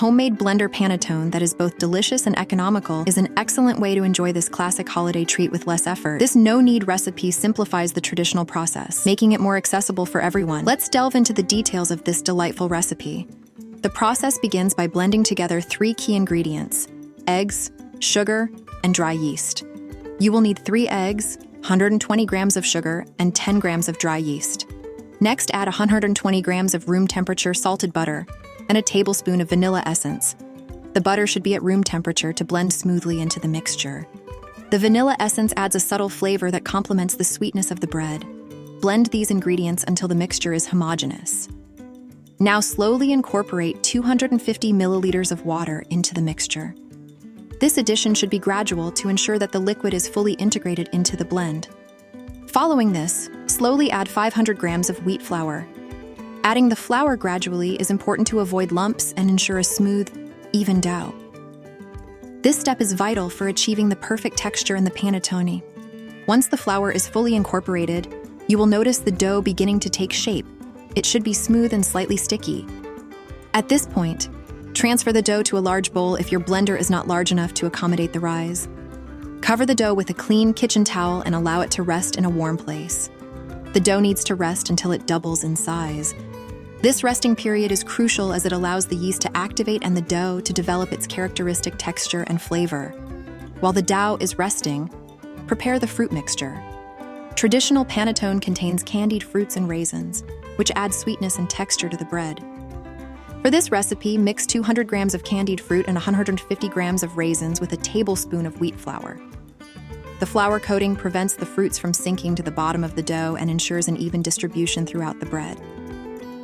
Homemade blender panettone that is both delicious and economical is an excellent way to enjoy this classic holiday treat with less effort. This no-knead recipe simplifies the traditional process, making it more accessible for everyone. Let's delve into the details of this delightful recipe. The process begins by blending together 3 key ingredients: eggs, sugar, and dry yeast. You will need 3 eggs, 120 grams of sugar, and 10 grams of dry yeast. Next, add 120 grams of room temperature salted butter and a tablespoon of vanilla essence. The butter should be at room temperature to blend smoothly into the mixture. The vanilla essence adds a subtle flavor that complements the sweetness of the bread. Blend these ingredients until the mixture is homogeneous. Now slowly incorporate 250 milliliters of water into the mixture. This addition should be gradual to ensure that the liquid is fully integrated into the blend. Following this, slowly add 500 grams of wheat flour. Adding the flour gradually is important to avoid lumps and ensure a smooth, even dough. This step is vital for achieving the perfect texture in the panettone. Once the flour is fully incorporated, you will notice the dough beginning to take shape. It should be smooth and slightly sticky. At this point, transfer the dough to a large bowl if your blender is not large enough to accommodate the rise. Cover the dough with a clean kitchen towel and allow it to rest in a warm place. The dough needs to rest until it doubles in size. This resting period is crucial as it allows the yeast to activate and the dough to develop its characteristic texture and flavor. While the dough is resting, prepare the fruit mixture. Traditional panettone contains candied fruits and raisins, which add sweetness and texture to the bread. For this recipe, mix 200 grams of candied fruit and 150 grams of raisins with a tablespoon of wheat flour. The flour coating prevents the fruits from sinking to the bottom of the dough and ensures an even distribution throughout the bread.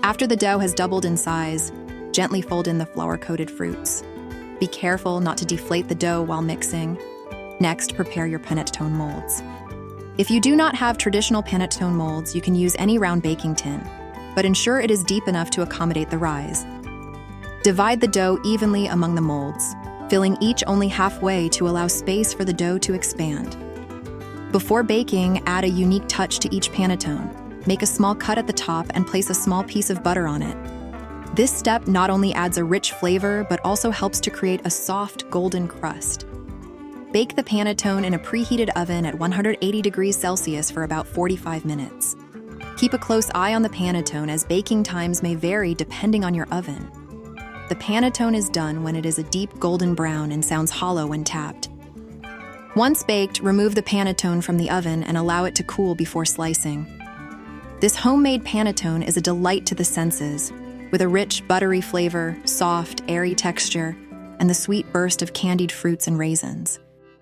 After the dough has doubled in size, gently fold in the flour-coated fruits. Be careful not to deflate the dough while mixing. Next, prepare your panettone molds. If you do not have traditional panettone molds, you can use any round baking tin, but ensure it is deep enough to accommodate the rise. Divide the dough evenly among the molds, filling each only halfway to allow space for the dough to expand. Before baking, add a unique touch to each panettone. Make a small cut at the top and place a small piece of butter on it. This step not only adds a rich flavor, but also helps to create a soft, golden crust. Bake the panettone in a preheated oven at 180 degrees Celsius for about 45 minutes. Keep a close eye on the panettone as baking times may vary depending on your oven. The panettone is done when it is a deep golden brown and sounds hollow when tapped. Once baked, remove the panettone from the oven and allow it to cool before slicing. This homemade panettone is a delight to the senses, with a rich, buttery flavor, soft, airy texture, and the sweet burst of candied fruits and raisins.